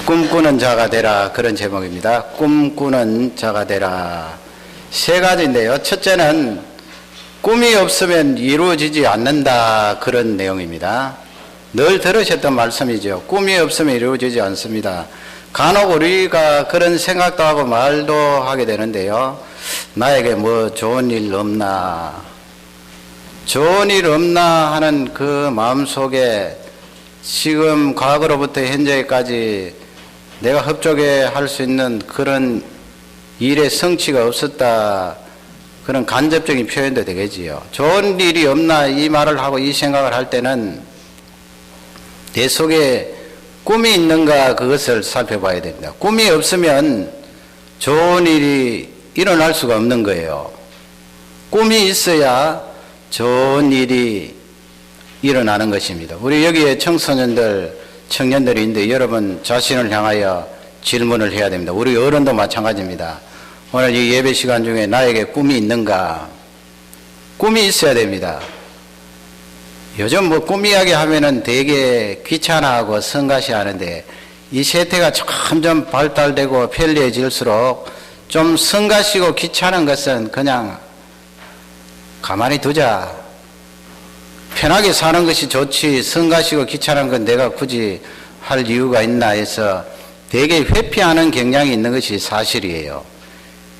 꿈꾸는 자가 되라, 그런 제목입니다. 꿈꾸는 자가 되라. 세 가지인데요. 첫째는 꿈이 없으면 이루어지지 않는다, 그런 내용입니다. 늘 들으셨던 말씀이죠. 꿈이 없으면 이루어지지 않습니다. 간혹 우리가 그런 생각도 하고 말도 하게 되는데요. 나에게 뭐 좋은 일 없나, 좋은 일 없나 하는 그 마음속에 지금 과거로부터 현재까지 내가 흡족해 할 수 있는 그런 일의 성취가 없었다, 그런 간접적인 표현도 되겠지요. 좋은 일이 없나 이 말을 하고 이 생각을 할 때는 내 속에 꿈이 있는가, 그것을 살펴봐야 됩니다. 꿈이 없으면 좋은 일이 일어날 수가 없는 거예요. 꿈이 있어야 좋은 일이 일어나는 것입니다. 우리 여기에 청소년들, 청년들이 있는데 여러분 자신을 향하여 질문을 해야 됩니다. 우리 어른도 마찬가지입니다. 오늘 이 예배 시간 중에 나에게 꿈이 있는가? 꿈이 있어야 됩니다. 요즘 뭐 꿈 이야기 하면은 되게 귀찮아하고 성가시 하는데, 이 세태가 점점 발달되고 편리해질수록 좀 성가시고 귀찮은 것은 그냥 가만히 두자. 편하게 사는 것이 좋지, 성가시고 귀찮은 건 내가 굳이 할 이유가 있나 해서 되게 회피하는 경향이 있는 것이 사실이에요.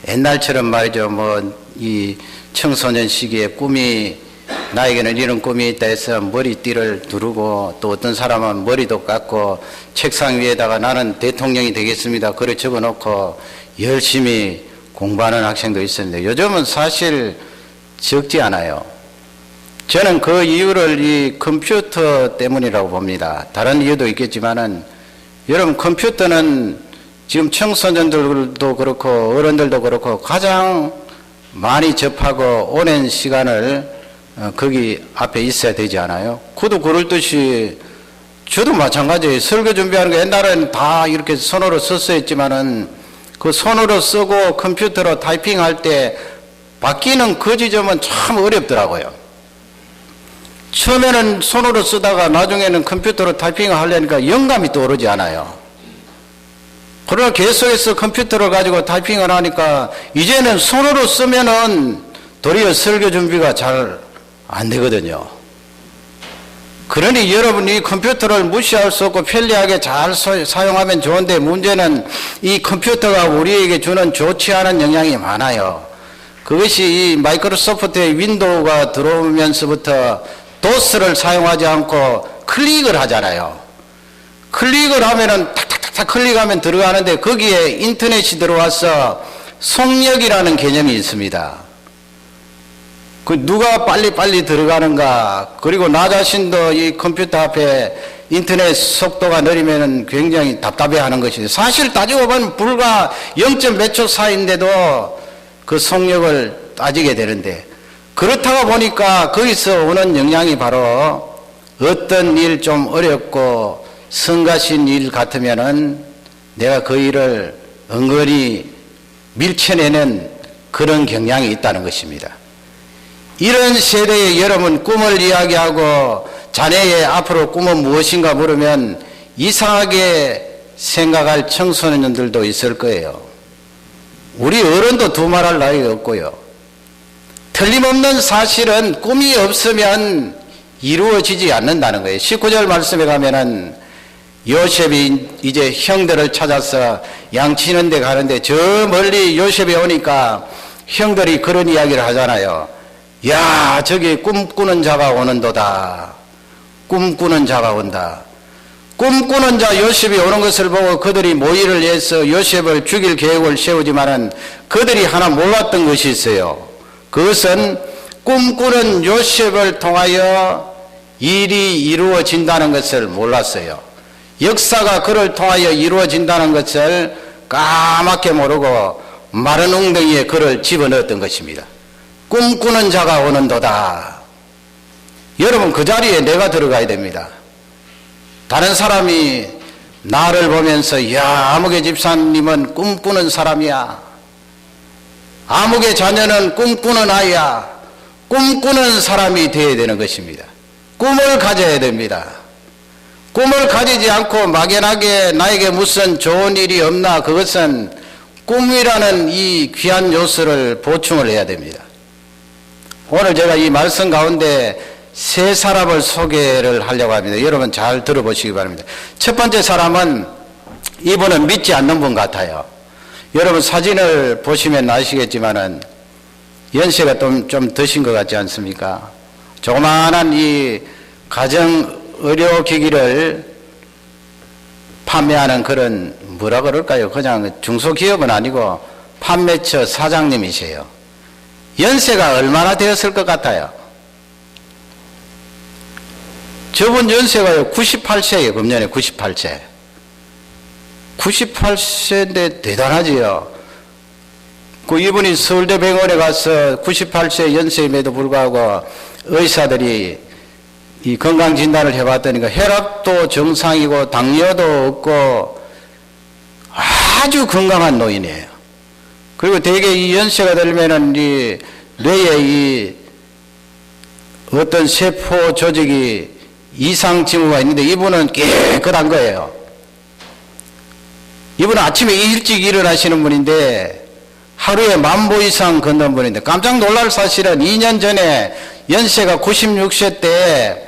옛날처럼 말이죠. 뭐 이 청소년 시기에 꿈이, 나에게는 이런 꿈이 있다 해서 머리띠를 두르고, 또 어떤 사람은 머리도 깎고 책상 위에다가 나는 대통령이 되겠습니다, 그래 적어놓고 열심히 공부하는 학생도 있습니다. 요즘은 사실 적지 않아요. 저는 그 이유를 이 컴퓨터 때문이라고 봅니다. 다른 이유도 있겠지만은, 여러분 컴퓨터는 지금 청소년들도 그렇고 어른들도 그렇고 가장 많이 접하고 오랜 시간을 거기 앞에 있어야 되지 않아요? 그도 그럴 듯이 저도 마찬가지예요. 설교 준비하는 거 옛날에는 다 이렇게 손으로 썼었지만은 그 손으로 쓰고 컴퓨터로 타이핑할 때 바뀌는 그 지점은 참 어렵더라고요. 처음에는 손으로 쓰다가 나중에는 컴퓨터로 타이핑을 하려니까 영감이 떠오르지 않아요. 그러나 계속해서 컴퓨터를 가지고 타이핑을 하니까 이제는 손으로 쓰면은 도리어 설교 준비가 잘 안 되거든요. 그러니 여러분이 컴퓨터를 무시할 수 없고 편리하게 잘 사용하면 좋은데, 문제는 이 컴퓨터가 우리에게 주는 좋지 않은 영향이 많아요. 그것이 이 마이크로소프트의 윈도우가 들어오면서부터 도스를 사용하지 않고 클릭을 하잖아요. 클릭을 하면은 탁탁탁탁 클릭하면 들어가는데, 거기에 인터넷이 들어와서 속력이라는 개념이 있습니다. 그 누가 빨리빨리 들어가는가, 그리고 나 자신도 이 컴퓨터 앞에 인터넷 속도가 느리면 굉장히 답답해 하는 것이죠. 사실 따지고 보면 불과 0. 몇 초 사이인데도 그 속력을 따지게 되는데, 그렇다고 보니까 거기서 오는 영향이 바로 어떤 일 좀 어렵고 성가신 일 같으면은 내가 그 일을 은근히 밀쳐내는 그런 경향이 있다는 것입니다. 이런 세대에 여러분 꿈을 이야기하고 자네의 앞으로 꿈은 무엇인가 물으면 이상하게 생각할 청소년들도 있을 거예요. 우리 어른도 두말할 나위가 없고요. 틀림없는 사실은 꿈이 없으면 이루어지지 않는다는 거예요. 19절 말씀에 가면은 요셉이 이제 형들을 찾아서 양치는 데 가는데, 저 멀리 요셉이 오니까 형들이 그런 이야기를 하잖아요. 야, 저기 꿈꾸는 자가 오는도다. 꿈꾸는 자가 온다. 꿈꾸는 자 요셉이 오는 것을 보고 그들이 모의를 해서 요셉을 죽일 계획을 세우지만은 그들이 하나 몰랐던 것이 있어요. 그것은 꿈꾸는 요셉을 통하여 일이 이루어진다는 것을 몰랐어요. 역사가 그를 통하여 이루어진다는 것을 까맣게 모르고 마른 웅덩이에 그를 집어넣었던 것입니다. 꿈꾸는 자가 오는도다. 여러분 그 자리에 내가 들어가야 됩니다. 다른 사람이 나를 보면서, 야, 아무개 집사님은 꿈꾸는 사람이야, 아무개 자녀는 꿈꾸는 아이야, 꿈꾸는 사람이 되어야 되는 것입니다. 꿈을 가져야 됩니다. 꿈을 가지지 않고 막연하게 나에게 무슨 좋은 일이 없나, 그것은 꿈이라는 이 귀한 요소를 보충을 해야 됩니다. 오늘 제가 이 말씀 가운데 세 사람을 소개를 하려고 합니다. 여러분 잘 들어보시기 바랍니다. 첫 번째 사람은, 이분은 믿지 않는 분 같아요. 여러분 사진을 보시면 아시겠지만은 연세가 좀 드신 것 같지 않습니까? 조그마한 이 가정 의료기기를 판매하는 그런, 뭐라 그럴까요? 그냥 중소기업은 아니고 판매처 사장님이세요. 연세가 얼마나 되었을 것 같아요? 저분 연세가요 98세예요. 금년에 98세. 98세인데 대단하지요. 이분이 서울대병원에 가서 98세 연세임에도 불구하고 의사들이 이 건강진단을 해봤더니 혈압도 정상이고 당뇨도 없고 아주 건강한 노인이에요. 그리고 대개 이 연세가 되면은 이 뇌에 이 어떤 세포 조직이 이상 징후가 있는데 이분은 깨끗한 거예요. 이분은 아침에 일찍 일어나시는 분인데 하루에 10,000보 이상 걷는 분인데, 깜짝 놀랄 사실은 2년 전에 연세가 96세 때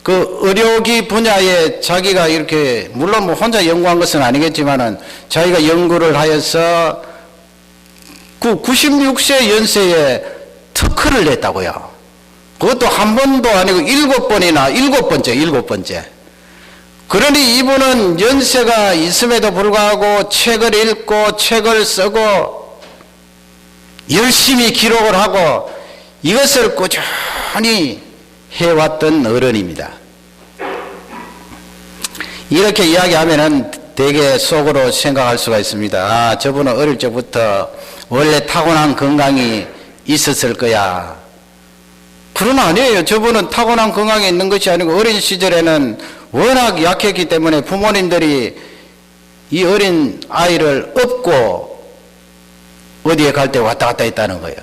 그 의료기 분야에 자기가 이렇게, 물론 뭐 혼자 연구한 것은 아니겠지만은 자기가 연구를 하여서 그 96세 연세에 특허를 냈다고요. 그것도 한 번도 아니고 7번이나, 7번째. 그러니 이분은 연세가 있음에도 불구하고 책을 읽고 책을 쓰고 열심히 기록을 하고 이것을 꾸준히 해왔던 어른입니다. 이렇게 이야기하면은 되게 속으로 생각할 수가 있습니다. 아, 저분은 어릴 적부터 원래 타고난 건강이 있었을 거야. 그러나 아니에요. 저분은 타고난 건강이 있는 것이 아니고 어린 시절에는 워낙 약했기 때문에 부모님들이 이 어린 아이를 업고 어디에 갈 때 왔다 갔다 했다는 거예요.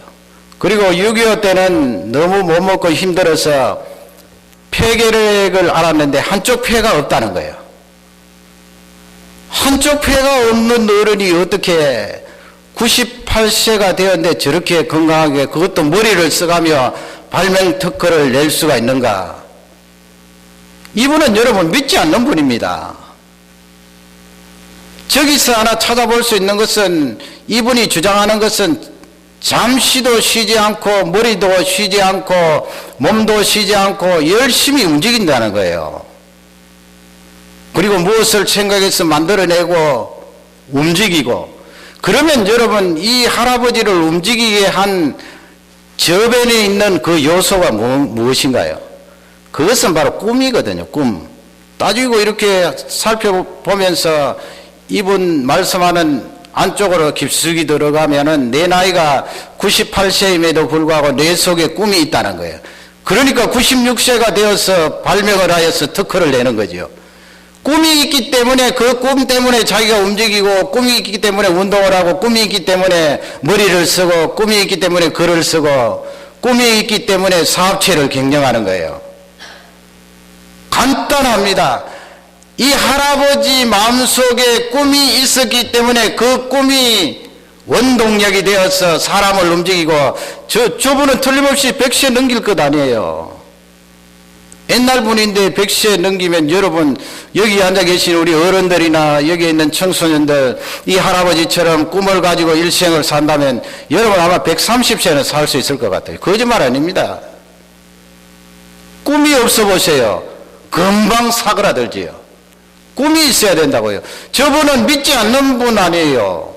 그리고 6.25 때는 너무 못 먹고 힘들어서 폐결핵을 알았는데 한쪽 폐가 없다는 거예요. 한쪽 폐가 없는 어른이 어떻게 98세가 되었는데 저렇게 건강하게, 그것도 머리를 써가며 발명 특허를 낼 수가 있는가? 이분은 여러분 믿지 않는 분입니다. 저기서 하나 찾아볼 수 있는 것은, 이분이 주장하는 것은 잠시도 쉬지 않고 머리도 쉬지 않고 몸도 쉬지 않고 열심히 움직인다는 거예요. 그리고 무엇을 생각해서 만들어내고 움직이고, 그러면 여러분 이 할아버지를 움직이게 한 저변에 있는 그 요소가 무엇인가요? 그것은 바로 꿈이거든요. 꿈. 따지고 이렇게 살펴보면서 이분 말씀하는 안쪽으로 깊숙이 들어가면은 내 나이가 98세임에도 불구하고 뇌 속에 꿈이 있다는 거예요. 그러니까 96세가 되어서 발명을 하여서 특허를 내는 거죠. 꿈이 있기 때문에, 그 꿈 때문에 자기가 움직이고, 꿈이 있기 때문에 운동을 하고, 꿈이 있기 때문에 머리를 쓰고, 꿈이 있기 때문에 글을 쓰고, 꿈이 있기 때문에 사업체를 경영하는 거예요. 간단합니다. 이 할아버지 마음속에 꿈이 있었기 때문에 그 꿈이 원동력이 되어서 사람을 움직이고, 저분은 틀림없이 100세 넘길 것 아니에요. 옛날 분인데 100세 넘기면 여러분 여기 앉아 계신 우리 어른들이나 여기 있는 청소년들 이 할아버지처럼 꿈을 가지고 일생을 산다면 여러분 아마 130세는 살 수 있을 것 같아요. 거짓말 아닙니다. 꿈이 없어 보세요. 금방 사그라들지요. 꿈이 있어야 된다고요. 저분은 믿지 않는 분 아니에요.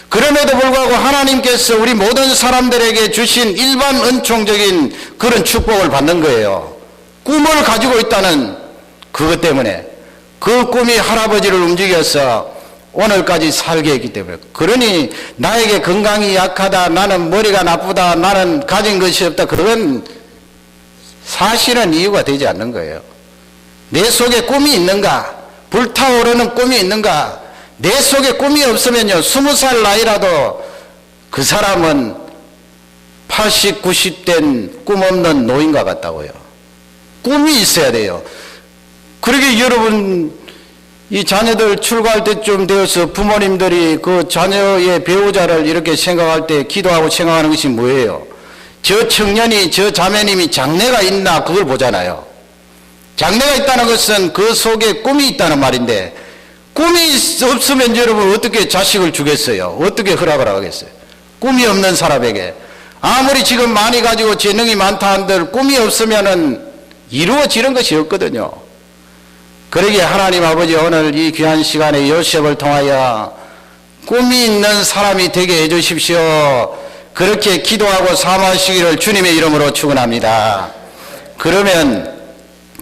그럼에도 불구하고 하나님께서 우리 모든 사람들에게 주신 일반 은총적인 그런 축복을 받는 거예요. 꿈을 가지고 있다는 그것 때문에, 그 꿈이 할아버지를 움직여서 오늘까지 살게 했기 때문에. 그러니 나에게 건강이 약하다, 나는 머리가 나쁘다, 나는 가진 것이 없다, 그건 사실은 이유가 되지 않는 거예요. 내 속에 꿈이 있는가? 불타오르는 꿈이 있는가? 내 속에 꿈이 없으면요, 20살 나이라도 그 사람은 80, 90된 꿈 없는 노인과 같다고요. 꿈이 있어야 돼요. 그러게 여러분, 이 자녀들 출가할 때쯤 되어서 부모님들이 그 자녀의 배우자를 이렇게 생각할 때 기도하고 생각하는 것이 뭐예요? 저 청년이, 저 자매님이 장래가 있나 그걸 보잖아요. 장래가 있다는 것은 그 속에 꿈이 있다는 말인데, 꿈이 없으면 여러분 어떻게 자식을 주겠어요? 어떻게 허락을 하겠어요? 꿈이 없는 사람에게 아무리 지금 많이 가지고 재능이 많다 한들 꿈이 없으면은 이루어지는 것이 없거든요. 그러기에 하나님 아버지 오늘 이 귀한 시간에 요셉을 통하여 꿈이 있는 사람이 되게 해주십시오. 그렇게 기도하고 사모하시기를 주님의 이름으로 축원합니다. 그러면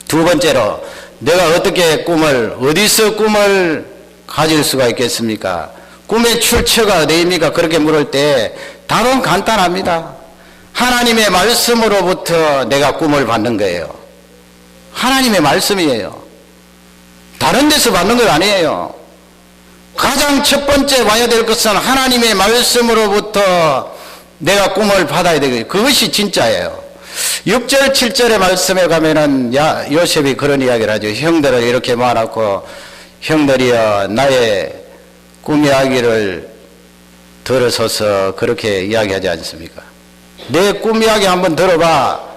두 번째로 내가 어떻게 꿈을, 어디서 꿈을 가질 수가 있겠습니까? 꿈의 출처가 어디입니까? 그렇게 물을 때 답은 간단합니다. 하나님의 말씀으로부터 내가 꿈을 받는 거예요. 하나님의 말씀이에요. 다른 데서 받는 것 아니에요. 가장 첫 번째 와야 될 것은 하나님의 말씀으로부터 내가 꿈을 받아야 되거든요. 그것이 진짜예요. 6절 7절의 말씀에 가면은 요셉이 그런 이야기를 하죠. 형들을 이렇게 모아놓고 형들이여 나의 꿈 이야기를 들어서서 그렇게 이야기하지 않습니까? 내 꿈 이야기 한번 들어봐.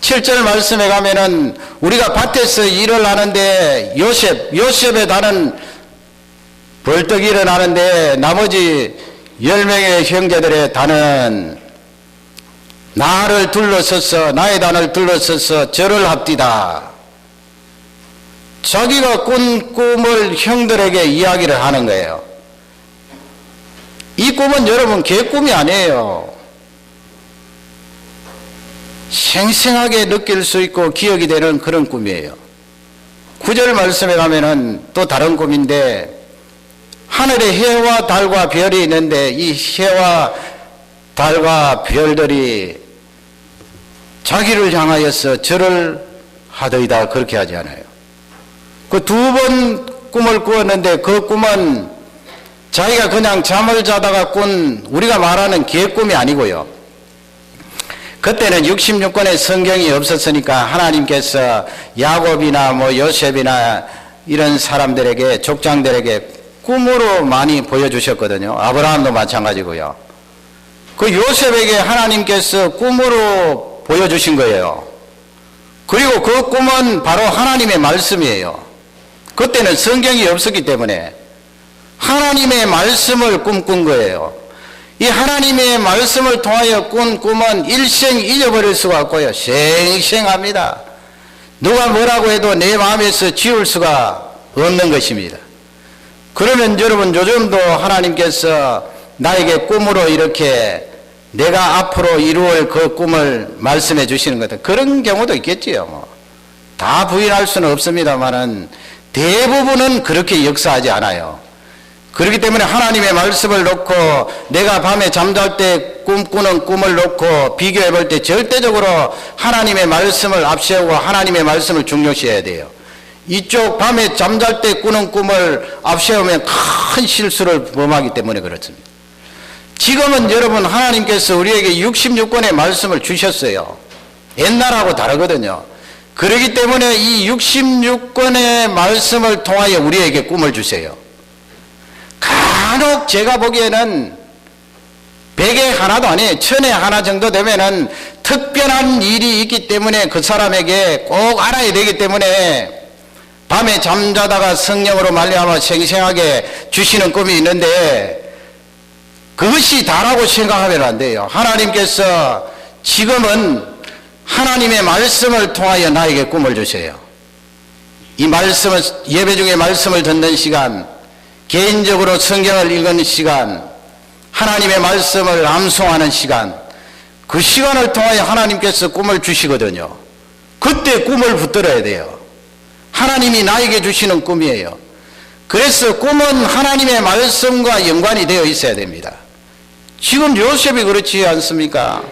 7절 말씀에 가면은 우리가 밭에서 일을 하는데 요셉의 단은 벌떡 일어나는데 나머지 10명의 형제들의 단은 나를 둘러서서 나의 단을 둘러서서 절을 합디다. 자기가 꾼 꿈을 형들에게 이야기를 하는 거예요. 이 꿈은 여러분 개꿈이 아니에요. 생생하게 느낄 수 있고 기억이 되는 그런 꿈이에요. 9절 말씀에 가면은 또 다른 꿈인데 하늘에 해와 달과 별이 있는데 이 해와 달과 별들이 자기를 향하여서 절을 하더이다 그렇게 하지 않아요. 그 두 번 꿈을 꾸었는데 그 꿈은 자기가 그냥 잠을 자다가 꾼 우리가 말하는 개꿈이 아니고요. 그때는 66권의 성경이 없었으니까 하나님께서 야곱이나 요셉이나 이런 사람들에게 족장들에게 꿈으로 많이 보여주셨거든요. 아브라함도 마찬가지고요. 그 요셉에게 하나님께서 꿈으로 보여주신 거예요. 그리고 그 꿈은 바로 하나님의 말씀이에요. 그때는 성경이 없었기 때문에 하나님의 말씀을 꿈꾼 거예요. 이 하나님의 말씀을 통하여 꾼 꿈은 일생 잊어버릴 수가 없고요. 생생합니다. 누가 뭐라고 해도 내 마음에서 지울 수가 없는 것입니다. 그러면 여러분 요즘도 하나님께서 나에게 꿈으로 이렇게 내가 앞으로 이루어올 그 꿈을 말씀해 주시는 것 같아요. 그런 경우도 있겠지요. 다 부인할 수는 없습니다만은 대부분은 그렇게 역사하지 않아요. 그렇기 때문에 하나님의 말씀을 놓고 내가 밤에 잠잘 때 꿈꾸는 꿈을 놓고 비교해 볼 때 절대적으로 하나님의 말씀을 앞세우고 하나님의 말씀을 중요시해야 돼요. 이쪽 밤에 잠잘 때 꾸는 꿈을 앞세우면 큰 실수를 범하기 때문에 그렇습니다. 지금은 여러분 하나님께서 우리에게 66권의 말씀을 주셨어요. 옛날하고 다르거든요. 그렇기 때문에 이 66권의 말씀을 통하여 우리에게 꿈을 주세요. 간혹 제가 보기에는 100에 하나도 아니에요. 1000에 하나 정도 되면은 특별한 일이 있기 때문에 그 사람에게 꼭 알아야 되기 때문에 밤에 잠자다가 성령으로 말미암아 생생하게 주시는 꿈이 있는데 그것이 다라고 생각하면 안 돼요. 하나님께서 지금은 하나님의 말씀을 통하여 나에게 꿈을 주세요. 이 말씀을 예배 중에 말씀을 듣는 시간, 개인적으로 성경을 읽는 시간, 하나님의 말씀을 암송하는 시간, 그 시간을 통하여 하나님께서 꿈을 주시거든요. 그때 꿈을 붙들어야 돼요. 하나님이 나에게 주시는 꿈이에요. 그래서 꿈은 하나님의 말씀과 연관이 되어 있어야 됩니다. 지금 요셉이 그렇지 않습니까?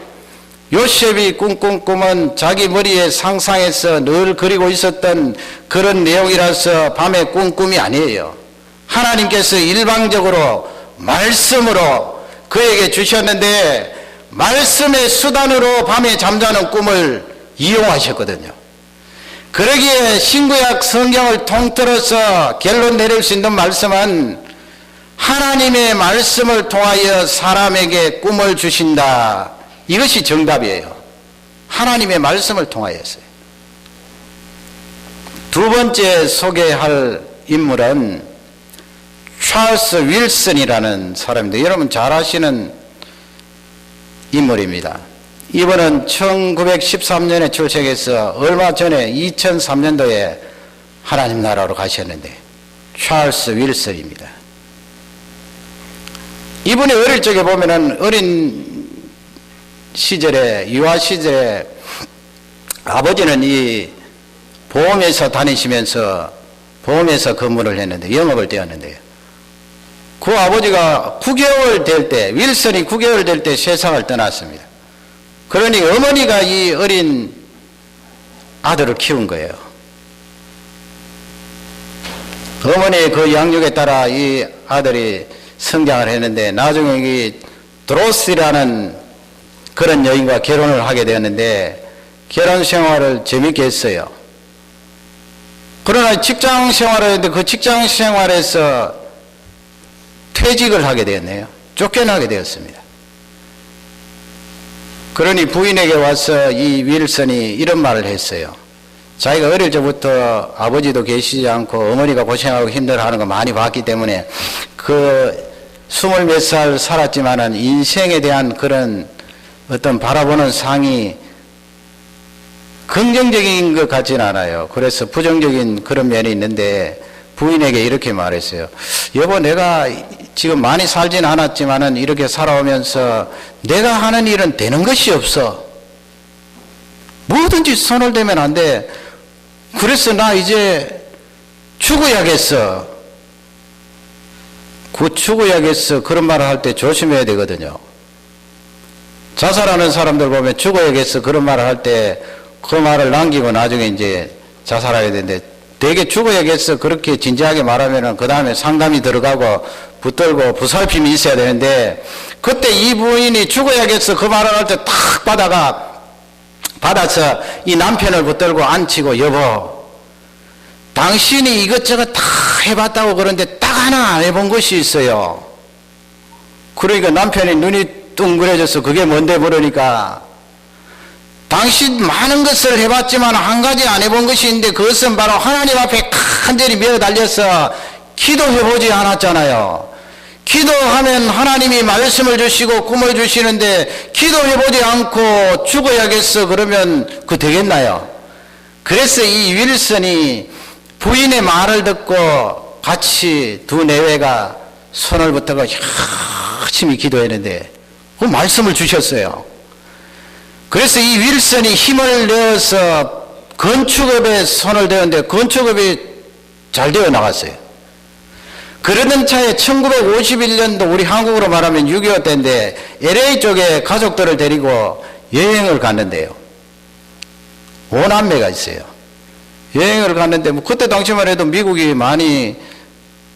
요셉이 꿈꾼 꿈은 자기 머리에 상상해서 늘 그리고 있었던 그런 내용이라서 밤에 꾼 꿈이 아니에요. 하나님께서 일방적으로 말씀으로 그에게 주셨는데 말씀의 수단으로 밤에 잠자는 꿈을 이용하셨거든요. 그러기에 신구약 성경을 통틀어서 결론 내릴 수 있는 말씀은 하나님의 말씀을 통하여 사람에게 꿈을 주신다. 이것이 정답이에요. 하나님의 말씀을 통하여서요. 두 번째 소개할 인물은 찰스 윌슨이라는 사람인데 여러분 잘 아시는 인물입니다. 이분은 1913년에 출생해서 얼마 전에 2003년도에 하나님 나라로 가셨는데 찰스 윌슨입니다. 이분이 어릴 적에 보면은 어린 시절에 유아 시절에 아버지는 이 보험회사 다니시면서 보험회사 근무를 했는데 영업을 되었는데요. 그 아버지가 9개월 될 때 윌슨이 9개월 될 때 세상을 떠났습니다. 그러니 어머니가 이 어린 아들을 키운 거예요. 어머니의 그 양육에 따라 이 아들이 성장을 했는데 나중에 이 드로스라는 그런 여인과 결혼을 하게 되었는데 결혼 생활을 재밌게 했어요. 그러나 직장 생활을 했는데 그 직장 생활에서 퇴직을 하게 되었네요. 쫓겨나게 되었습니다. 그러니 부인에게 와서 이 윌슨이 이런 말을 했어요. 자기가 어릴 적부터 아버지도 계시지 않고 어머니가 고생하고 힘들어하는 거 많이 봤기 때문에 그 20몇 살 살았지만은 인생에 대한 그런 어떤 바라보는 상이 긍정적인 것 같지는 않아요. 그래서 부정적인 그런 면이 있는데 부인에게 이렇게 말했어요. 여보, 내가 지금 많이 살진 않았지만은 이렇게 살아오면서 내가 하는 일은 되는 것이 없어. 뭐든지 손을 대면 안 돼. 그래서 나 이제 죽어야겠어. 그 죽어야겠어. 그런 말을 할 때 조심해야 되거든요. 자살하는 사람들 보면 죽어야겠어. 그런 말을 할 때 그 말을 남기고 나중에 이제 자살하게 되는데 되게 죽어야겠어. 그렇게 진지하게 말하면은 그 다음에 상담이 들어가고 붙들고 부살핌이 있어야 되는데 그때 이 부인이 죽어야겠어. 그 말을 할 때 탁 받아서 이 남편을 붙들고 앉히고 여보, 당신이 이것저것 다 해봤다고 그러는데 딱 하나 안 해본 것이 있어요. 그러니까 남편이 눈이 둥그레져서 그게 뭔데 물으니까 당신 많은 것을 해봤지만 한 가지 안 해본 것이 있는데 그것은 바로 하나님 앞에 간절히 매어 달려서 기도해보지 않았잖아요. 기도하면 하나님이 말씀을 주시고 꿈을 주시는데 기도해보지 않고 죽어야겠어 그러면 그거 되겠나요? 그래서 이 윌슨이 부인의 말을 듣고 같이 두 내외가 손을 붙들고 열심히 기도했는데 그 말씀을 주셨어요. 그래서 이 윌슨이 힘을 내어서 건축업에 손을 대었는데 건축업이 잘 되어 나갔어요. 그러던 차에 1951년도 우리 한국으로 말하면 6.25 때인데 LA 쪽에 가족들을 데리고 여행을 갔는데요. 5남매가 있어요. 여행을 갔는데 뭐 그때 당시만 해도 미국이 많이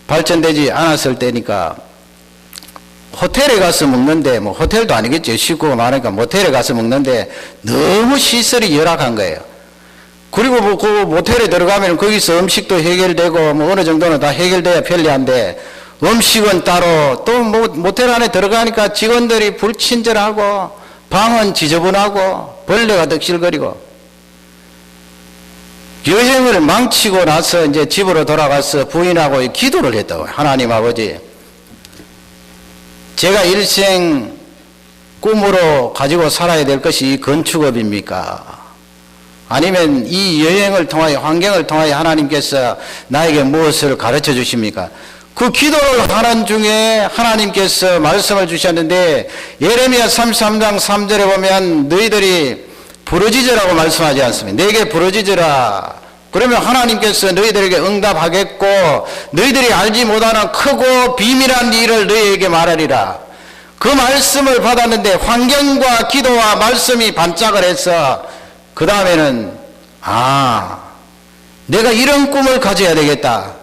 발전되지 않았을 때니까 호텔에 가서 먹는데 뭐 호텔도 아니겠죠. 식구가 많으니까 모텔에 가서 먹는데 너무 시설이 열악한 거예요. 그리고 뭐 그 모텔에 들어가면 거기서 음식도 해결되고 뭐 어느 정도는 다 해결돼야 편리한데 음식은 따로 또 뭐 모텔 안에 들어가니까 직원들이 불친절하고 방은 지저분하고 벌레가 득실거리고 여행을 망치고 나서 이제 집으로 돌아가서 부인하고 기도를 했다고. 하나님 아버지, 제가 일생 꿈으로 가지고 살아야 될 것이 이 건축업입니까? 아니면 이 여행을 통하여 환경을 통하여 하나님께서 나에게 무엇을 가르쳐 주십니까? 그 기도를 하는 중에 하나님께서 말씀을 주셨는데 예레미야 33장 3절에 보면 너희들이 부르짖으라고 말씀하지 않습니다. 내게 부르짖으라. 그러면 하나님께서 너희들에게 응답하겠고 너희들이 알지 못하는 크고 비밀한 일을 너희에게 말하리라. 그 말씀을 받았는데 환경과 기도와 말씀이 반짝을 해서 그 다음에는 내가 이런 꿈을 가져야 되겠다.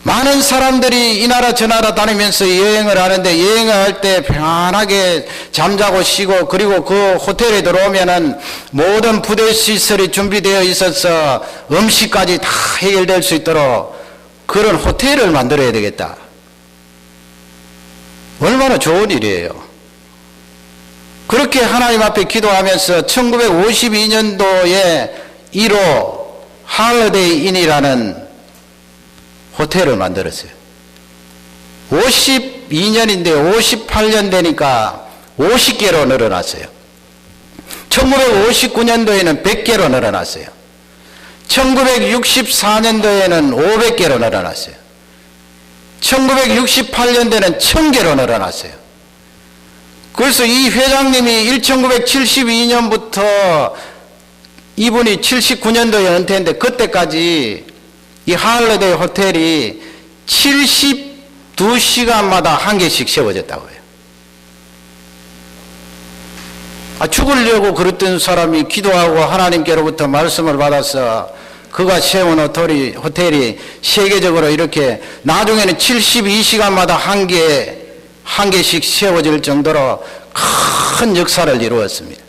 많은 사람들이 이 나라 저 나라 다니면서 여행을 하는데 여행을 할 때 편안하게 잠자고 쉬고 그리고 그 호텔에 들어오면은 모든 부대 시설이 준비되어 있어서 음식까지 다 해결될 수 있도록 그런 호텔을 만들어야 되겠다. 얼마나 좋은 일이에요. 그렇게 하나님 앞에 기도하면서 1952년도에 1호 할리데이 인이라는 호텔을 만들었어요. 52년인데 58년 되니까 50개로 늘어났어요. 1959년도에는 100개로 늘어났어요. 1964년도에는 500개로 늘어났어요. 1968년도에는 1000개로 늘어났어요. 그래서 이 회장님이 1972년부터 이분이 79년도에 은퇴했는데 그때까지 이 할리데이 호텔이 72시간마다 한 개씩 세워졌다고 해요. 죽으려고 그랬던 사람이 기도하고 하나님께로부터 말씀을 받아서 그가 세운 호텔이 세계적으로 이렇게 나중에는 72시간마다 한 개씩 세워질 정도로 큰 역사를 이루었습니다.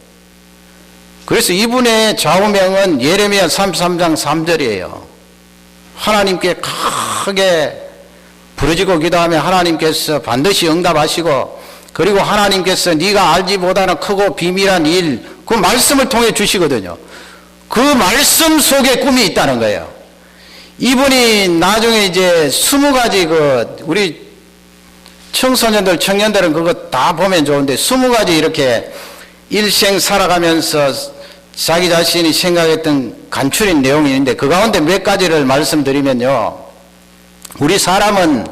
그래서 이분의 좌우명은 예레미야 33장 3절이에요. 하나님께 크게 부르짖고 기도하면 하나님께서 반드시 응답하시고 그리고 하나님께서 네가 알지 못하는 크고 비밀한 일 그 말씀을 통해 주시거든요. 그 말씀 속에 꿈이 있다는 거예요. 이분이 나중에 이제 20가지 우리 청소년들 청년들은 그거 다 보면 좋은데 20가지 이렇게 일생 살아가면서 자기 자신이 생각했던 간추린 내용이 있는데 그 가운데 몇 가지를 말씀드리면요. 우리 사람은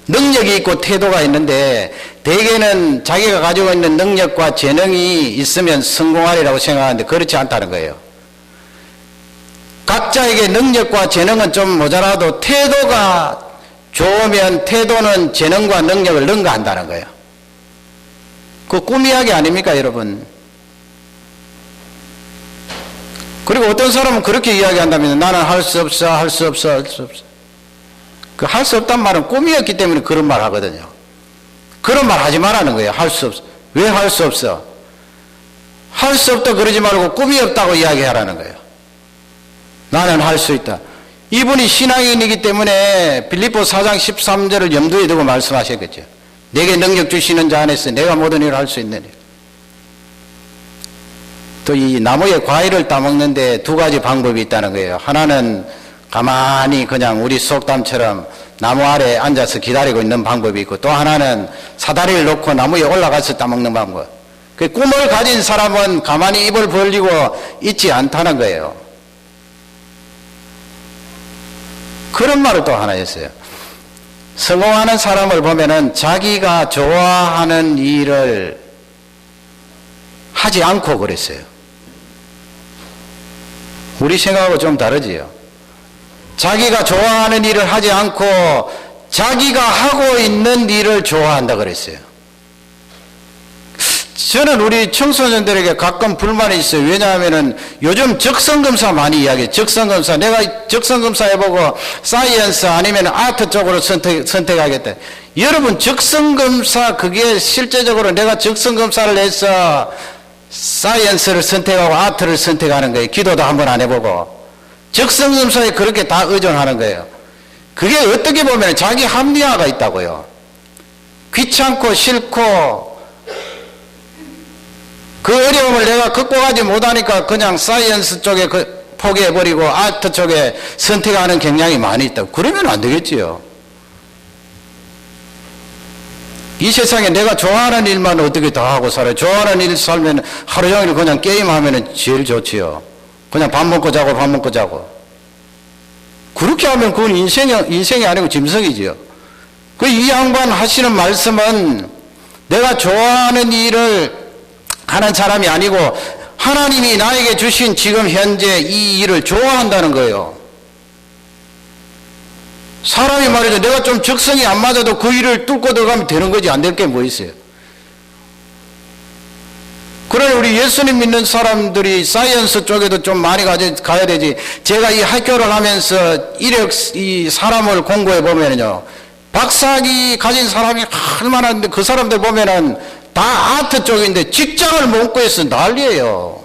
능력이 있고 태도가 있는데 대개는 자기가 가지고 있는 능력과 재능이 있으면 성공하리라고 생각하는데 그렇지 않다는 거예요. 각자에게 능력과 재능은 좀 모자라도 태도가 좋으면 태도는 재능과 능력을 능가한다는 거예요. 그 꿈 이야기 아닙니까 여러분? 그리고 어떤 사람은 그렇게 이야기한다면 나는 할 수 없어, 할 수 없어, 할 수 없어. 그 할 수 없단 말은 꿈이었기 때문에 그런 말 하거든요. 그런 말 하지 말라는 거예요. 할 수 없어. 왜 할 수 없어? 할 수 없다 그러지 말고 꿈이 없다고 이야기하라는 거예요. 나는 할 수 있다. 이분이 신앙인이기 때문에 빌립보 4장 13절을 염두에 두고 말씀하셨겠죠. 내게 능력 주시는 자 안에서 내가 모든 일을 할 수 있느니. 또 이 나무의 과일을 따먹는데 두 가지 방법이 있다는 거예요. 하나는 가만히 그냥 우리 속담처럼 나무 아래 앉아서 기다리고 있는 방법이 있고 또 하나는 사다리를 놓고 나무에 올라가서 따먹는 방법. 그 꿈을 가진 사람은 가만히 입을 벌리고 있지 않다는 거예요. 그런 말을 또 하나 했어요. 성공하는 사람을 보면은 자기가 좋아하는 일을 하지 않고 그랬어요. 우리 생각하고 좀 다르지요. 자기가 좋아하는 일을 하지 않고 자기가 하고 있는 일을 좋아한다 그랬어요. 저는 우리 청소년들에게 가끔 불만이 있어요. 왜냐하면은 요즘 적성검사 많이 이야기해요. 적성검사. 내가 적성검사 해보고 사이언스 아니면 아트 쪽으로 선택하겠다. 여러분 적성검사 그게 실제적으로 내가 적성검사를 해서 사이언스를 선택하고 아트를 선택하는 거예요. 기도도 한번 안 해보고. 적성검사에 그렇게 다 의존하는 거예요. 그게 어떻게 보면 자기 합리화가 있다고요. 귀찮고 싫고 그 어려움을 내가 극복하지 못하니까 그냥 사이언스 쪽에 포기해버리고 아트 쪽에 선택하는 경향이 많이 있다고. 그러면 안 되겠지요. 이 세상에 내가 좋아하는 일만 어떻게 다 하고 살아요. 좋아하는 일 살면 하루 종일 그냥 게임하면 제일 좋지요. 그냥 밥 먹고 자고 밥 먹고 자고. 그렇게 하면 그건 인생이 아니고 짐승이지요. 그 이 양반 하시는 말씀은 내가 좋아하는 일을 하는 사람이 아니고 하나님이 나에게 주신 지금 현재 이 일을 좋아한다는 거예요. 사람이 말이죠. 내가 좀 적성이 안 맞아도 그 일을 뚫고 들어가면 되는 거지 안 될 게 뭐 있어요. 그러니 우리 예수님 믿는 사람들이 사이언스 쪽에도 좀 많이 가야 되지. 제가 이 학교를 하면서 이 사람을 공부해 보면요, 박사학위 가진 사람이 얼마나, 그 사람들 보면은 다 아트 쪽인데 직장을 못 구해서 난리예요.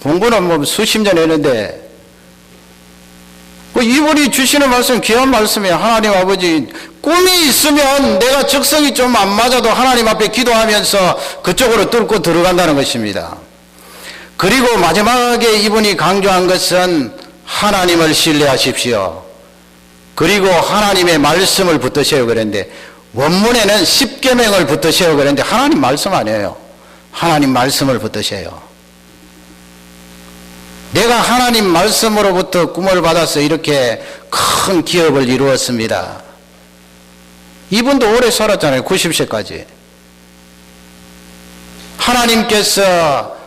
공부는 뭐 수십 년 했는데. 이분이 주시는 말씀 귀한 말씀이에요. 하나님 아버지, 꿈이 있으면 내가 적성이 좀 안 맞아도 하나님 앞에 기도하면서 그쪽으로 뚫고 들어간다는 것입니다. 그리고 마지막에 이분이 강조한 것은 하나님을 신뢰하십시오. 그리고 하나님의 말씀을 붙드세요 그랬는데, 원문에는 10계명을 붙드세요 그랬는데 하나님 말씀 아니에요. 하나님 말씀을 붙드세요. 내가 하나님 말씀으로부터 꿈을 받아서 이렇게 큰 기업을 이루었습니다. 이분도 오래 살았잖아요. 90세까지. 하나님께서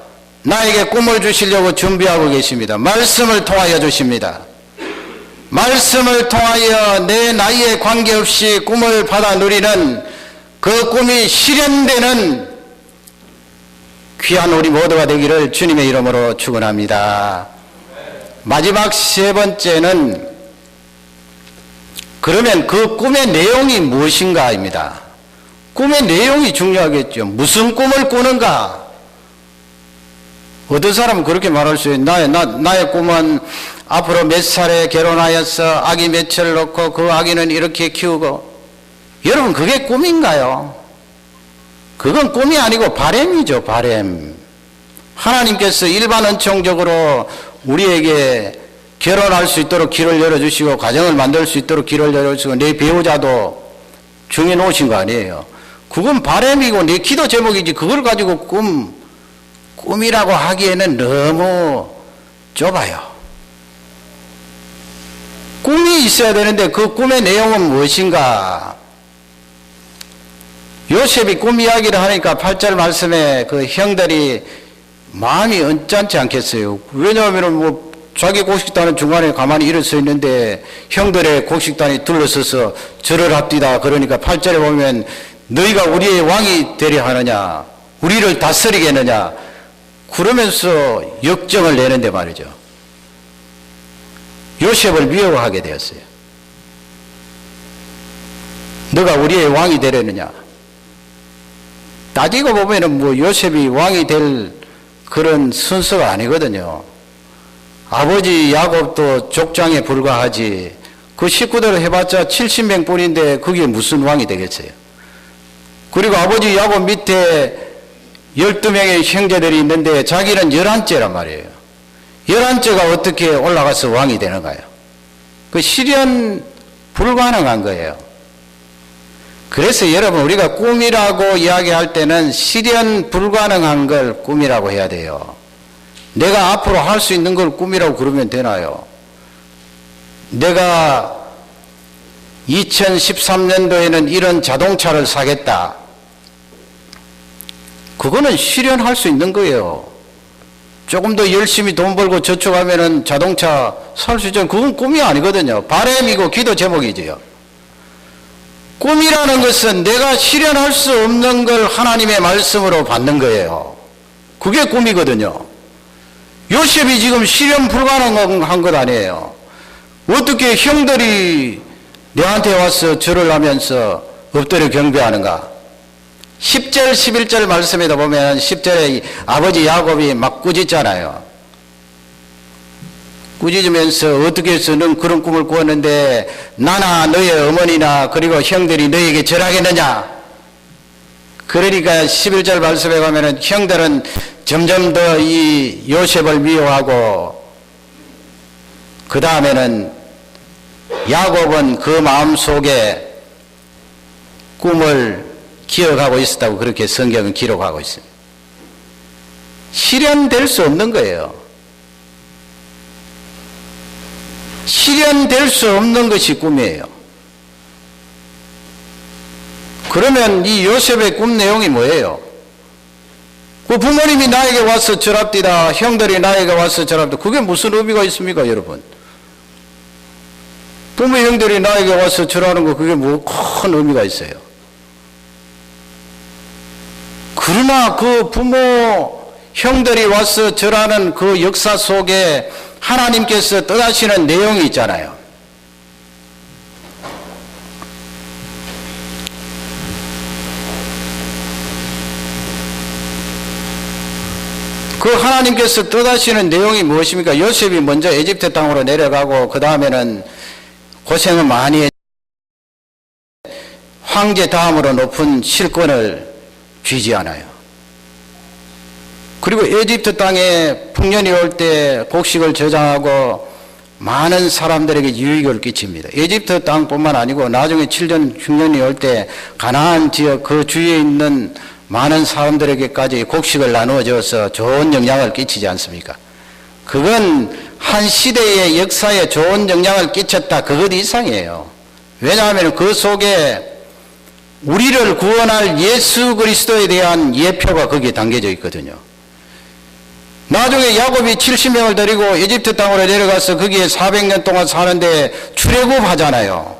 나에게 꿈을 주시려고 준비하고 계십니다. 말씀을 통하여 주십니다. 말씀을 통하여 내 나이에 관계없이 꿈을 받아 누리는 그 꿈이 실현되는 귀한 우리 모두가 되기를 주님의 이름으로 축원합니다. 마지막 세 번째는, 그러면 그 꿈의 내용이 무엇인가입니다. 꿈의 내용이 중요하겠죠. 무슨 꿈을 꾸는가? 어떤 사람은 그렇게 말할 수 있어요. 나의 꿈은 앞으로 몇 살에 결혼하여서 아기 몇을 낳고 그 아기는 이렇게 키우고. 여러분, 그게 꿈인가요? 그건 꿈이 아니고 바램이죠, 바램. 하나님께서 일반 은총적으로 우리에게 결혼할 수 있도록 길을 열어주시고 가정을 만들 수 있도록 길을 열어주시고 내 배우자도 정해 놓으신 거 아니에요. 그건 바램이고 내 기도 제목이지, 그걸 가지고 꿈이라고 하기에는 너무 좁아요. 꿈이 있어야 되는데 그 꿈의 내용은 무엇인가? 요셉이 꿈 이야기를 하니까 8절 말씀에 그 형들이 마음이 언짢지 않겠어요. 왜냐하면 뭐 자기 곡식단은 중간에 가만히 일어 서 있는데 형들의 곡식단이 둘러서서 절을 합디다. 그러니까 8절에 보면 너희가 우리의 왕이 되려 하느냐, 우리를 다스리겠느냐, 그러면서 역정을 내는데 말이죠. 요셉을 미워하게 되었어요. 너가 우리의 왕이 되려느냐. 따지고 보면은 뭐 요셉이 왕이 될 그런 순서가 아니거든요. 아버지 야곱도 족장에 불과하지, 그 식구들 해봤자 70명 뿐인데 그게 무슨 왕이 되겠어요. 그리고 아버지 야곱 밑에 12명의 형제들이 있는데 자기는 11째란 말이에요. 11째가 어떻게 올라가서 왕이 되는가요? 그 실현 불가능한 거예요. 그래서 여러분, 우리가 꿈이라고 이야기할 때는 실현 불가능한 걸 꿈이라고 해야 돼요. 내가 앞으로 할 수 있는 걸 꿈이라고 그러면 되나요? 내가 2013년도에는 이런 자동차를 사겠다. 그거는 실현할 수 있는 거예요. 조금 더 열심히 돈 벌고 저축하면은 자동차 살 수 있잖아요. 그건 꿈이 아니거든요. 바램이고 기도 제목이지요. 꿈이라는 것은 내가 실현할 수 없는 걸 하나님의 말씀으로 받는 거예요. 그게 꿈이거든요. 요셉이 지금 실현 불가능한 것 아니에요. 어떻게 형들이 내한테 와서 절을 하면서 엎드려 경배하는가? 10절 11절 말씀에도 보면 10절에 아버지 야곱이 막 꾸짖잖아요. 꾸짖으면서 어떻게 해서 넌 그런 꿈을 꾸었는데 나나 너의 어머니나 그리고 형들이 너에게 절하겠느냐. 그러니까 11절 말씀에 가면은 형들은 점점 더 이 요셉을 미워하고, 그 다음에는 야곱은 그 마음속에 꿈을 기억하고 있었다고 그렇게 성경은 기록하고 있습니다. 실현될 수 없는 거예요. 실현될 수 없는 것이 꿈이에요. 그러면 이 요셉의 꿈 내용이 뭐예요? 그 부모님이 나에게 와서 절합디다, 형들이 나에게 와서 절합디다. 그게 무슨 의미가 있습니까, 여러분? 부모 형들이 나에게 와서 절하는 거, 그게 뭐 큰 의미가 있어요. 그 그러나 그 부모, 형들이 와서 절하는 그 역사 속에 하나님께서 뜻하시는 내용이 있잖아요. 그 하나님께서 뜻하시는 내용이 무엇입니까? 요셉이 먼저 에집트 땅으로 내려가고 그 다음에는 고생을 많이 황제 다음으로 높은 실권을 쥐지 않아요. 그리고 에집트 땅에 풍년이 올 때 곡식을 저장하고 많은 사람들에게 유익을 끼칩니다. 에집트 땅뿐만 아니고 나중에 7년, 6년이 올 때 가나안 지역 그 주위에 있는 많은 사람들에게까지 곡식을 나누어 줘서 좋은 영향을 끼치지 않습니까? 그건 한 시대의 역사에 좋은 영향을 끼쳤다. 그것 이상이에요. 왜냐하면 그 속에 우리를 구원할 예수 그리스도에 대한 예표가 거기에 담겨져 있거든요. 나중에 야곱이 70명을 데리고 에집트 땅으로 내려가서 거기에 400년 동안 사는데 출애굽하잖아요.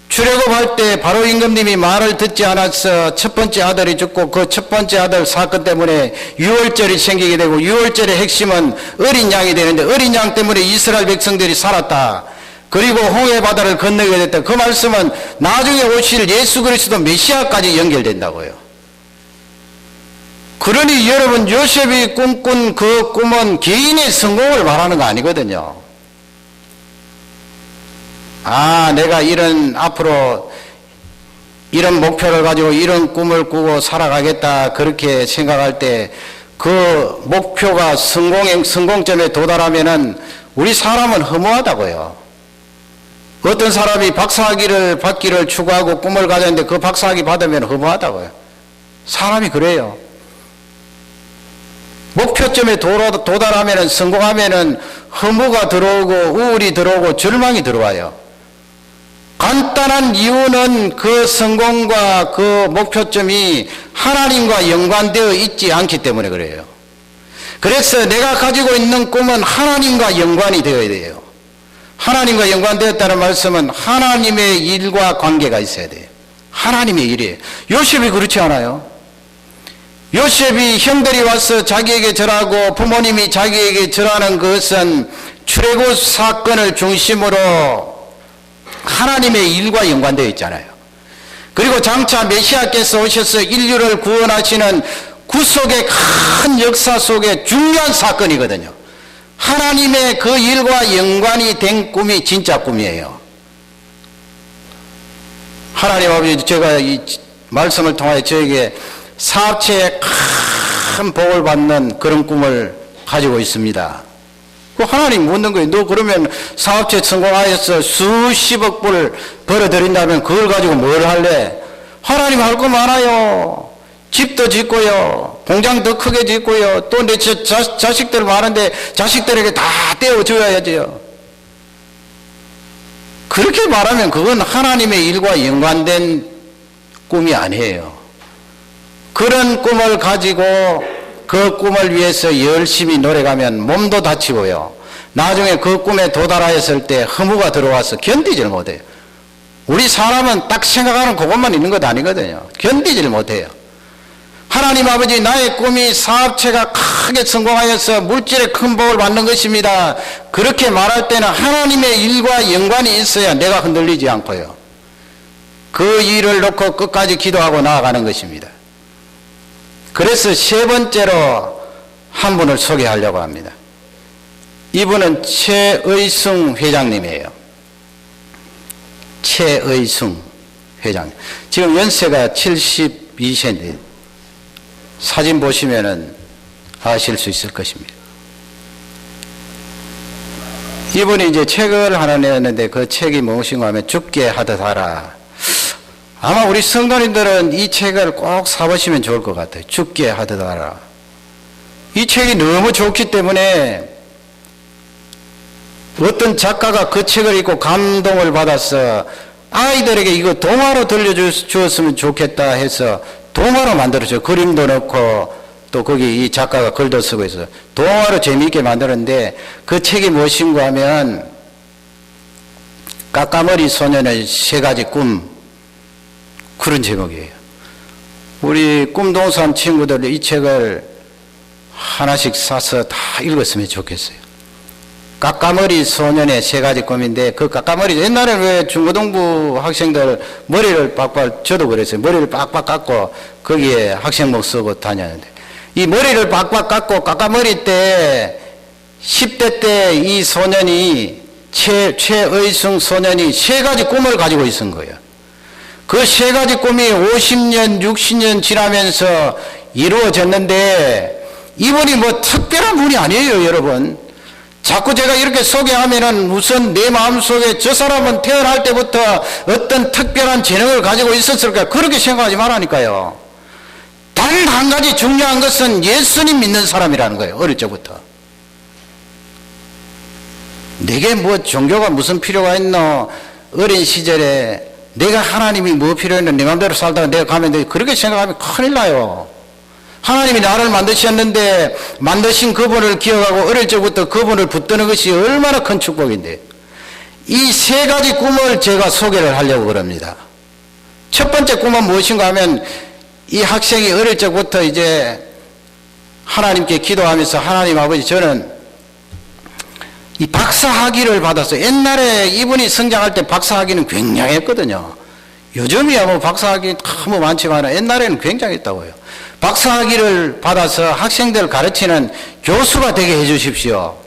출애굽할 때 바로 임금님이 말을 듣지 않아서 첫 번째 아들이 죽고 그 첫 번째 아들 사건 때문에 유월절이 생기게 되고 유월절의 핵심은 어린 양이 되는데 어린 양 때문에 이스라엘 백성들이 살았다. 그리고 홍해 바다를 건너게 됐다. 그 말씀은 나중에 오실 예수 그리스도 메시아까지 연결된다고요. 그러니 여러분 요셉이 꿈꾼 그 꿈은 개인의 성공을 말하는 거 아니거든요. 내가 앞으로 이런 목표를 가지고 이런 꿈을 꾸고 살아가겠다 그렇게 생각할 때 그 목표가 성공점에 도달하면은 우리 사람은 허무하다고요. 어떤 사람이 박사학위를 받기를 추구하고 꿈을 가졌는데 그 박사학위 받으면 허무하다고요. 사람이 그래요. 목표점에 도달하면은 성공하면은 허무가 들어오고 우울이 들어오고 절망이 들어와요. 간단한 이유는 그 성공과 그 목표점이 하나님과 연관되어 있지 않기 때문에 그래요. 그래서 내가 가지고 있는 꿈은 하나님과 연관이 되어야 돼요. 하나님과 연관되었다는 말씀은 하나님의 일과 관계가 있어야 돼요. 하나님의 일이에요. 요셉이 그렇지 않아요. 요셉이 형들이 와서 자기에게 절하고 부모님이 자기에게 절하는 것은 출애굽 사건을 중심으로 하나님의 일과 연관되어 있잖아요. 그리고 장차 메시아께서 오셔서 인류를 구원하시는 구속의 큰 역사 속에 중요한 사건이거든요. 하나님의 그 일과 연관이 된 꿈이 진짜 꿈이에요. 하나님 아버지, 제가 이 말씀을 통하여 저에게 사업체에 큰 복을 받는 그런 꿈을 가지고 있습니다. 하나님 묻는 거예요. 너 그러면 사업체 성공하여서 수십억 불 벌어들인다면 그걸 가지고 뭘 할래? 하나님 할 거 많아요. 집도 짓고요. 공장 더 크게 짓고요. 또 내 자식들 많은데 자식들에게 다 떼어줘야죠. 그렇게 말하면 그건 하나님의 일과 연관된 꿈이 아니에요. 그런 꿈을 가지고 그 꿈을 위해서 열심히 노력하면 몸도 다치고요. 나중에 그 꿈에 도달하였을 때 허무가 들어와서 견디질 못해요. 우리 사람은 딱 생각하는 그것만 있는 것 아니거든요. 견디질 못해요. 하나님 아버지, 나의 꿈이 사업체가 크게 성공하여서 물질의 큰 복을 받는 것입니다. 그렇게 말할 때는 하나님의 일과 연관이 있어야 내가 흔들리지 않고요. 그 일을 놓고 끝까지 기도하고 나아가는 것입니다. 그래서 세 번째로 한 분을 소개하려고 합니다. 이분은 최의승 회장님이에요. 최의승 회장님. 지금 연세가 72세인데 사진 보시면은 아실 수 있을 것입니다. 이분이 이제 책을 하나 내었는데 그 책이 무엇인가 하면 죽게 하듯 하라. 아마 우리 성도님들은 이 책을 꼭 사보시면 좋을 것 같아요. 죽게 하듯 하라. 이 책이 너무 좋기 때문에 어떤 작가가 그 책을 읽고 감동을 받아서 아이들에게 이거 동화로 들려주었으면 좋겠다 해서 동화로 만들었죠. 그림도 넣고 또 거기 이 작가가 글도 쓰고 있어요. 동화로 재미있게 만들었는데 그 책이 무엇인가 하면 까까머리 소년의 세 가지 꿈, 그런 제목이에요. 우리 꿈동산 친구들 이 책을 하나씩 사서 다 읽었으면 좋겠어요. 까까머리 소년의 세 가지 꿈인데, 그 까까머리, 옛날에 왜 중고등부 학생들 머리를 빡빡, 저도 그랬어요. 머리를 빡빡 깎고 거기에 학생복 쓰고 다녔는데, 이 머리를 빡빡 깎고 까까머리 때 10대 때 이 소년이 최의승 소년이 세 가지 꿈을 가지고 있은 거예요. 그 세 가지 꿈이 50년, 60년 지나면서 이루어졌는데, 이분이 뭐 특별한 분이 아니에요, 여러분. 자꾸 제가 이렇게 소개하면은 우선 내 마음속에 저 사람은 태어날 때부터 어떤 특별한 재능을 가지고 있었을까, 그렇게 생각하지 말라니까요. 단 한 가지 중요한 것은 예수님 믿는 사람이라는 거예요. 어릴 적부터. 내게 뭐 종교가 무슨 필요가 있노? 어린 시절에 내가 하나님이 뭐 필요했노? 내 마음대로 살다가 내가 가면 돼. 그렇게 생각하면 큰일 나요. 하나님이 나를 만드셨는데 만드신 그분을 기억하고 어릴 적부터 그분을 붙드는 것이 얼마나 큰 축복인데, 이 세 가지 꿈을 제가 소개를 하려고 그럽니다. 첫 번째 꿈은 무엇인가 하면, 이 학생이 어릴 적부터 이제 하나님께 기도하면서, 하나님 아버지, 저는 이 박사학위를 받아서, 옛날에 이분이 성장할 때 박사학위는 굉장했거든요. 요즘이야 뭐 박사학위 너무 많지만 옛날에는 굉장했다고요. 박사학위를 받아서 학생들 가르치는 교수가 되게 해 주십시오.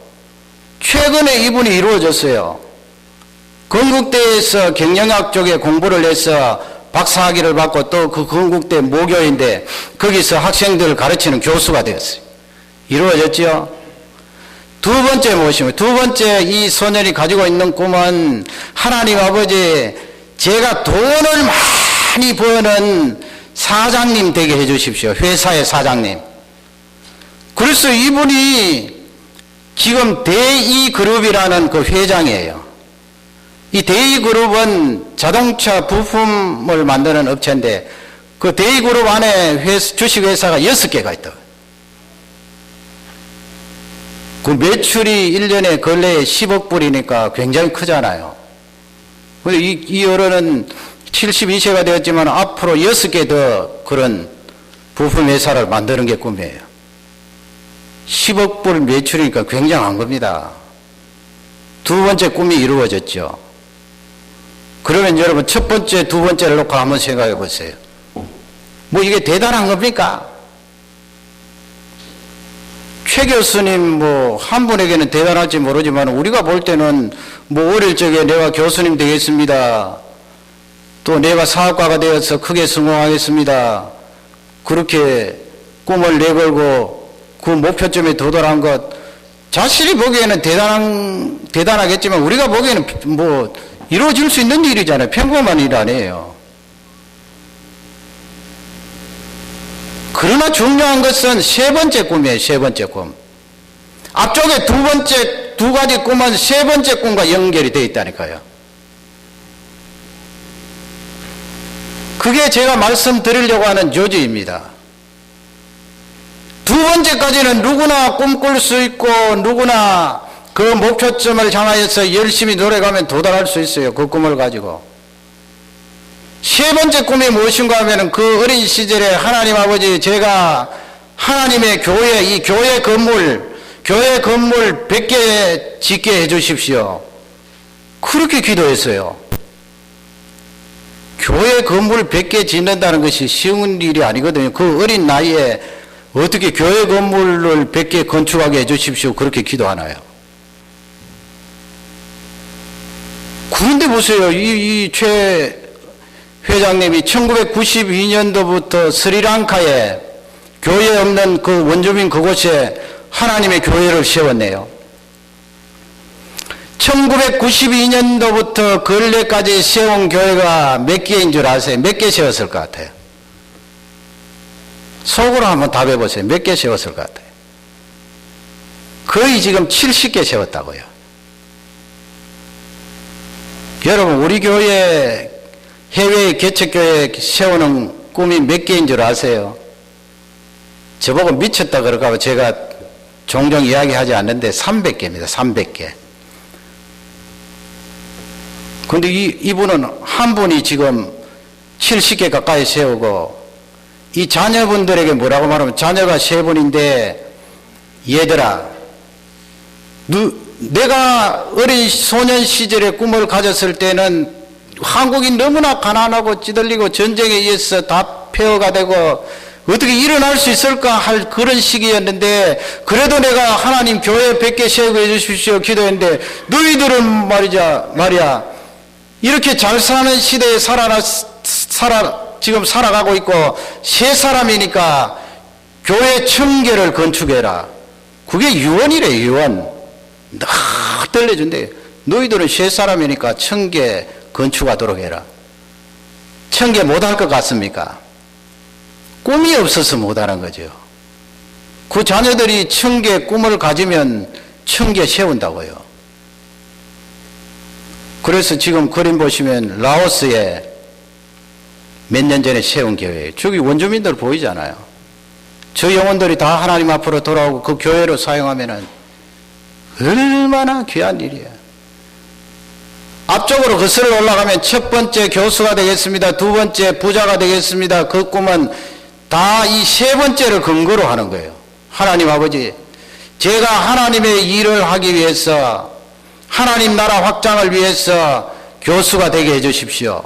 최근에 이분이 이루어졌어요. 건국대에서 경영학 쪽에 공부를 해서 박사학위를 받고, 또 그 건국대 모교인데 거기서 학생들을 가르치는 교수가 되었어요. 이루어졌죠. 두 번째 무엇이며, 두 번째 이 소년이 가지고 있는 꿈은, 하나님 아버지, 제가 돈을 많이 버는 사장님 되게 해 주십시오. 회사의 사장님. 그래서 이분이 지금 대이그룹이라는 그 회장이에요. 이 대이그룹은 자동차 부품을 만드는 업체인데, 그 대이그룹 안에 주식회사가 6개가 있다. 그 매출이 1년에 근래에 10억 불이니까 굉장히 크잖아요. 이 어른은 72세가 되었지만 앞으로 6개 더 그런 부품 회사를 만드는 게 꿈이에요. 10억 불 매출이니까 굉장한 겁니다. 두 번째 꿈이 이루어졌죠. 그러면 여러분, 첫 번째, 두 번째를 놓고 한번 생각해 보세요. 뭐 이게 대단한 겁니까? 최 교수님 뭐 한 분에게는 대단할지 모르지만, 우리가 볼 때는 뭐 어릴 적에 내가 교수님 되겠습니다, 또 내가 사업가가 되어서 크게 성공하겠습니다, 그렇게 꿈을 내걸고 그 목표점에 도달한 것, 자신이 보기에는 대단하겠지만 우리가 보기에는 뭐 이루어질 수 있는 일이잖아요. 평범한 일 아니에요. 그러나 중요한 것은 세 번째 꿈이에요. 세 번째 꿈. 앞쪽에 두 가지 꿈은 세 번째 꿈과 연결이 되어 있다니까요. 그게 제가 말씀드리려고 하는 요지입니다. 두 번째까지는 누구나 꿈꿀 수 있고, 누구나 그 목표점을 향하여서 열심히 노력하면 도달할 수 있어요. 그 꿈을 가지고. 세 번째 꿈이 무엇인가 하면, 그 어린 시절에 하나님 아버지, 제가 하나님의 교회, 이 교회 건물 100개 짓게 해 주십시오. 그렇게 기도했어요. 교회 건물 100개 짓는다는 것이 쉬운 일이 아니거든요. 그 어린 나이에 어떻게 교회 건물을 100개 건축하게 해 주십시오, 그렇게 기도하나요? 그런데 보세요. 이 최 회장님이 1992년도부터 스리랑카에 교회 없는 그 원주민 그곳에 하나님의 교회를 세웠네요. 1992년도부터 근래까지 세운 교회가 몇 개인 줄 아세요? 몇 개 세웠을 것 같아요? 속으로 한번 답해 보세요. 몇 개 세웠을 것 같아요? 거의 지금 70개 세웠다고요. 여러분, 우리 교회 해외 개척교회 세우는 꿈이 몇 개인 줄 아세요? 저보고 미쳤다 그럴까 봐 제가 종종 이야기하지 않는데 300개입니다. 300개. 근데 이분은 한 분이 지금 70개 가까이 세우고, 이 자녀분들에게 뭐라고 말하면, 자녀가 3분인데 얘들아, 내가 어린 소년 시절에 꿈을 가졌을 때는 한국이 너무나 가난하고 찌들리고 전쟁에 의해서 다 폐허가 되고 어떻게 일어날 수 있을까 할 그런 시기였는데, 그래도 내가 하나님 교회 100개 세우게 해주십시오 기도했는데, 너희들은 말이야 이렇게 잘 사는 시대에 지금 살아가고 있고 세 사람이니까 교회 1000개를 건축해라. 그게 유언이래. 유언 딱 들려준대. 너희들은 세 사람이니까 1000개 건축하도록 해라. 1000개 못할 것 같습니까? 꿈이 없어서 못하는 거죠. 그 자녀들이 1000개 꿈을 가지면 1000개 세운다고요. 그래서 지금 그림 보시면 라오스에 몇 년 전에 세운 교회예요. 저기 원주민들 보이잖아요. 저 영혼들이 다 하나님 앞으로 돌아오고 그 교회로 사용하면은 얼마나 귀한 일이에요. 앞쪽으로 거슬러 올라가면 첫 번째 교수가 되겠습니다. 두 번째 부자가 되겠습니다. 그 꿈은 다 이 세 번째를 근거로 하는 거예요. 하나님 아버지, 제가 하나님의 일을 하기 위해서, 하나님 나라 확장을 위해서 교수가 되게 해주십시오.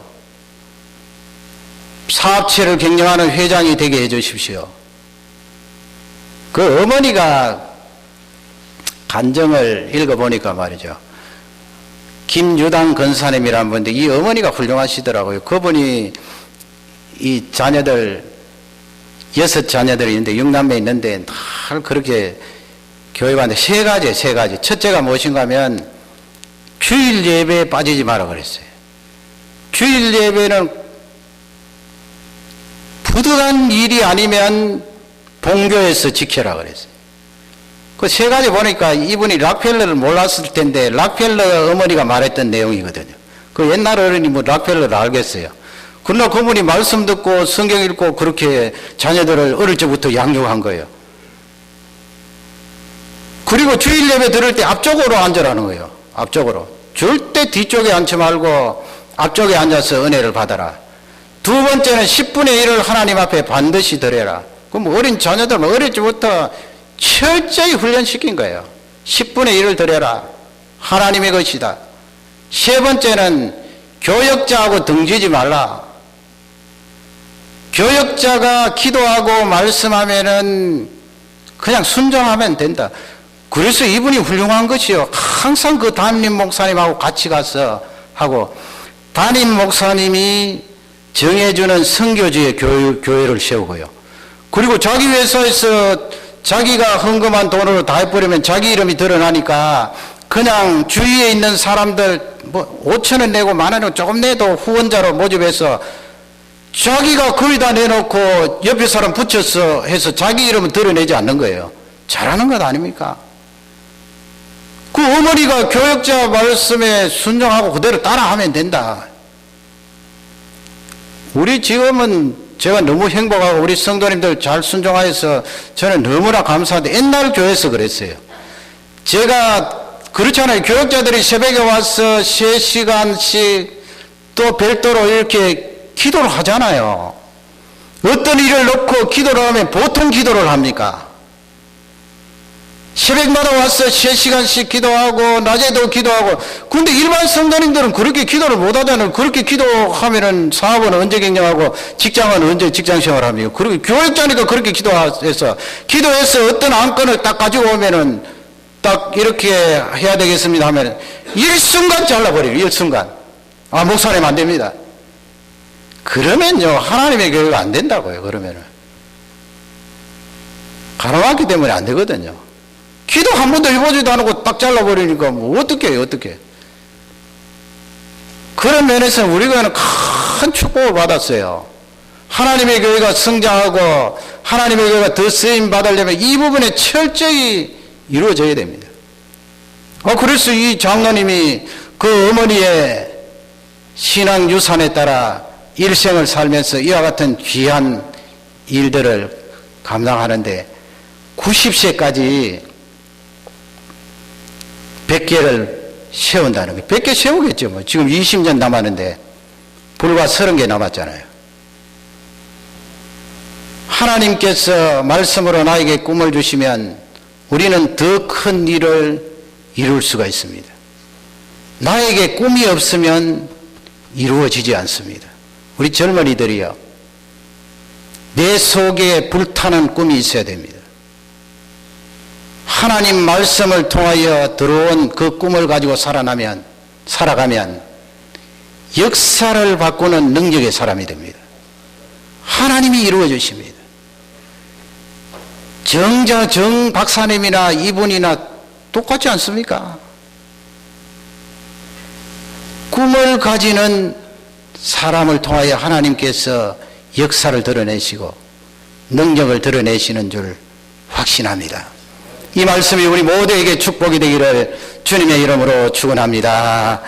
사업체를 경영하는 회장이 되게 해주십시오. 그 어머니가 간정을 읽어보니까 말이죠. 김유당 권사님이라는 분인데 이 어머니가 훌륭하시더라고요. 그분이 이 자녀들 6자녀들이 있는데 6남매 있는데 늘 그렇게 교회 가는데 세 가지. 첫째가 무엇인가 하면 주일 예배에 빠지지 마라 그랬어요. 주일 예배는 부득한 일이 아니면 본교에서 지켜라 그랬어요. 그 세 가지 보니까 이분이 락펠러를 몰랐을 텐데 락펠러 어머니가 말했던 내용이거든요. 그 옛날 어른이 뭐 락펠러를 알겠어요. 그러나 그분이 말씀 듣고 성경 읽고 그렇게 자녀들을 어릴 적부터 양육한 거예요. 그리고 주일 예배 들을 때 앞쪽으로 앉으라는 거예요. 앞쪽으로. 절대 뒤쪽에 앉지 말고 앞쪽에 앉아서 은혜를 받아라. 두 번째는 10분의 1을 하나님 앞에 반드시 드려라. 그럼 어린 자녀들 어릴 적부터 철저히 훈련시킨 거예요. 10분의 1을 드려라. 하나님의 것이다. 세 번째는 교역자하고 등지지 말라. 교역자가 기도하고 말씀하면은 그냥 순종하면 된다. 그래서 이분이 훌륭한 것이요. 항상 그 담임 목사님하고 같이 가서 하고, 담임 목사님이 정해주는 선교지의 교회를 세우고요. 그리고 자기 회사에서 자기가 헌금한 돈으로 다 해버리면 자기 이름이 드러나니까 그냥 주위에 있는 사람들 뭐 5,000원 내고 10,000원 조금 내도 후원자로 모집해서 자기가 거의 다 내놓고 옆에 사람 붙여서 해서 자기 이름은 드러내지 않는 거예요. 잘하는 것 아닙니까? 그 어머니가 교역자 말씀에 순종하고 그대로 따라하면 된다. 우리 지금은 제가 너무 행복하고 우리 성도님들 잘 순종하여서 저는 너무나 감사한데, 옛날 교회에서 그랬어요. 제가 그렇잖아요. 교역자들이 새벽에 와서 3시간씩 또 별도로 이렇게 기도를 하잖아요. 어떤 일을 놓고 기도를 하면 보통 기도를 합니까? 새벽마다 와서 3시간씩 기도하고 낮에도 기도하고. 근데 일반 성도님들은 그렇게 기도를 못하잖아요. 그렇게 기도하면은 사업은 언제 경영하고 직장은 언제 직장 생활합니까? 그리고 교역자니까 그렇게 기도해서 어떤 안건을 딱 가지고 오면은 딱 이렇게 해야 되겠습니다 하면 일순간 잘라버려요. 일순간. 아, 목사님 안 됩니다. 그러면요, 하나님의 교회가 안 된다고요. 그러면은 가로막기 때문에 안 되거든요. 기도 한 번도 해보지도 않고 딱 잘라버리니까 뭐 어떻게 해요, 어떻게. 그런 면에서는 우리 교회는 큰 축복을 받았어요. 하나님의 교회가 성장하고 하나님의 교회가 더 쓰임 받으려면 이 부분에 철저히 이루어져야 됩니다. 그래서 이 장로님이 그 어머니의 신앙 유산에 따라 일생을 살면서 이와 같은 귀한 일들을 감당하는데 90세까지 100개를 세운다는 거예요. 100개 세우겠죠. 뭐. 지금 20년 남았는데 불과 30개 남았잖아요. 하나님께서 말씀으로 나에게 꿈을 주시면 우리는 더 큰 일을 이룰 수가 있습니다. 나에게 꿈이 없으면 이루어지지 않습니다. 우리 젊은이들이요, 내 속에 불타는 꿈이 있어야 됩니다. 하나님 말씀을 통하여 들어온 그 꿈을 가지고 살아가면 역사를 바꾸는 능력의 사람이 됩니다. 하나님이 이루어 주십니다. 정 박사님이나 이분이나 똑같지 않습니까? 꿈을 가지는 사람을 통하여 하나님께서 역사를 드러내시고 능력을 드러내시는 줄 확신합니다. 이 말씀이 우리 모두에게 축복이 되기를 주님의 이름으로 축원합니다.